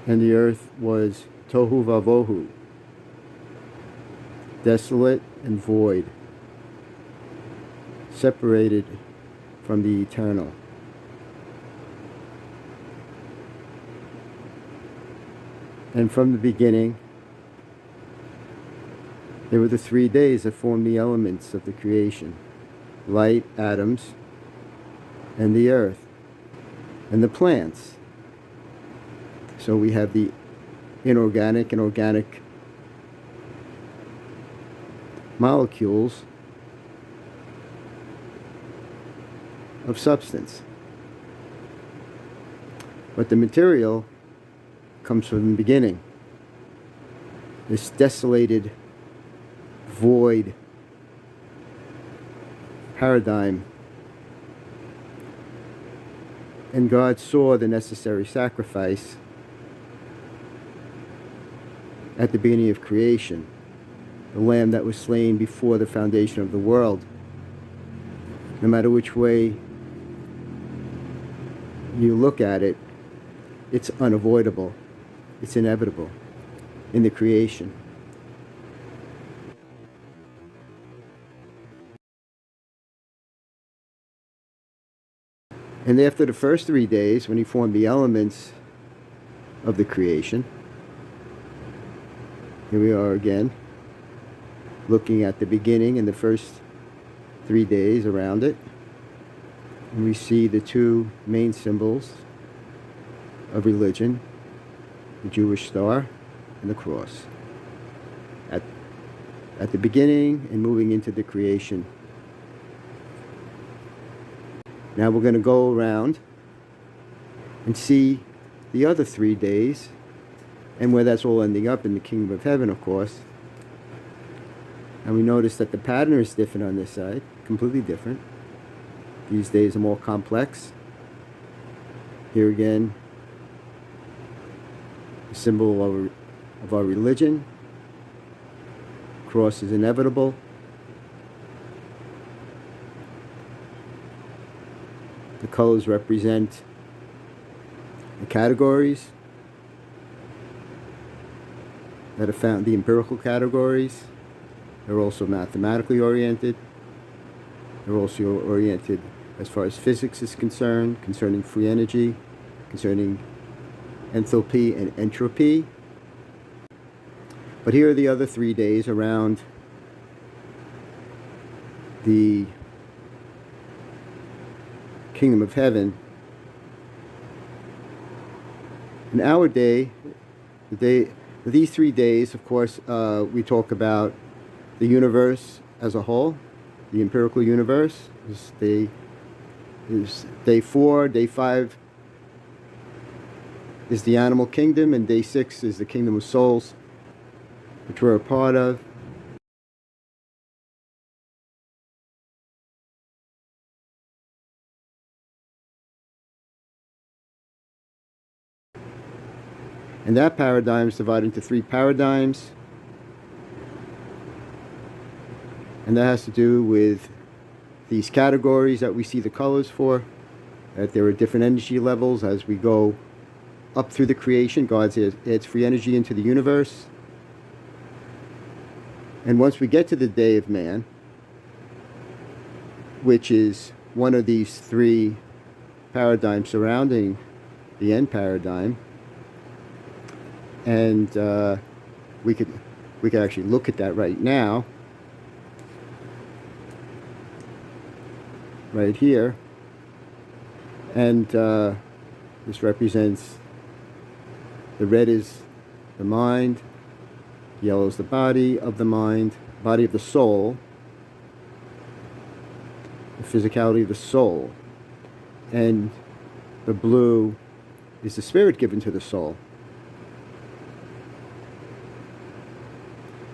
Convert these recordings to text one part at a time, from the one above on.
And the earth was tohu vavohu, desolate and void, separated from the eternal. And from the beginning, there were the 3 days that formed the elements of the creation: light, atoms, and the earth, and the plants. So we have the inorganic and organic molecules of substance. But the material comes from the beginning. This desolated, void paradigm. And God saw the necessary sacrifice at the beginning of creation, the lamb that was slain before the foundation of the world. No matter which way you look at it, it's unavoidable. It's inevitable in the creation. And after the first 3 days, when he formed the elements of the creation, here we are again, looking at the beginning and the first 3 days around it. And we see the two main symbols of religion, the Jewish star and the cross. At the beginning and moving into the creation. Now we're going to go around and see the other 3 days and where that's all ending up in the kingdom of heaven, of course. And we notice that the pattern is different on this side, completely different. These days are more complex. Here again, the symbol of our religion. Cross is inevitable. The colors represent the categories that are found, the empirical categories. They're also mathematically oriented. They're also oriented as far as physics is concerned, concerning free energy, concerning enthalpy and entropy. But here are the other 3 days around the kingdom of heaven. In our day, these 3 days, of course, we talk about the universe as a whole. The empirical universe is day 4. Day 5 is the animal kingdom, and day 6 is the kingdom of souls, which we're a part of. And that paradigm is divided into 3 paradigms. And that has to do with these categories that we see the colors for, that there are different energy levels as we go up through the creation. God adds free energy into the universe. And once we get to the day of man, which is one of these 3 paradigms surrounding the end paradigm, and we could actually look at that right now, right here. And this represents, the red is the mind, yellow is the body of the mind, body of the soul, the physicality of the soul, and the blue is the spirit given to the soul.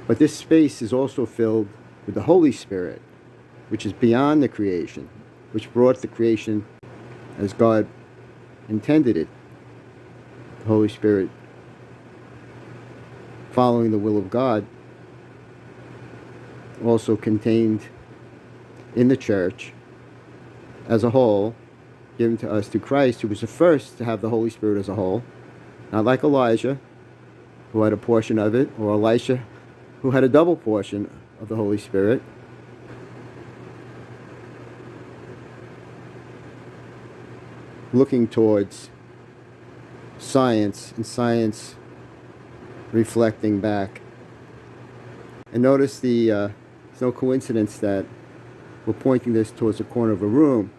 But this space is also filled with the Holy Spirit, which is beyond the creation, which brought the creation as God intended it. The Holy Spirit, following the will of God, also contained in the church as a whole, given to us through Christ, who was the first to have the Holy Spirit as a whole, Not like Elijah, who had a portion of it, or Elisha, who had a double portion of the Holy Spirit. Looking towards science, and science reflecting back. And notice it's no coincidence that we're pointing this towards the corner of a room,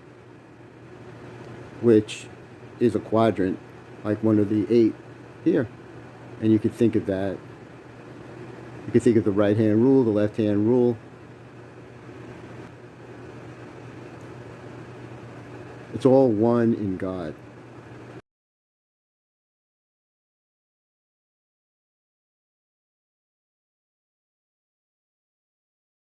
which is a quadrant, like one of the 8 here. And you could think of that. You could think of the right-hand rule, the left-hand rule. It's all one in God.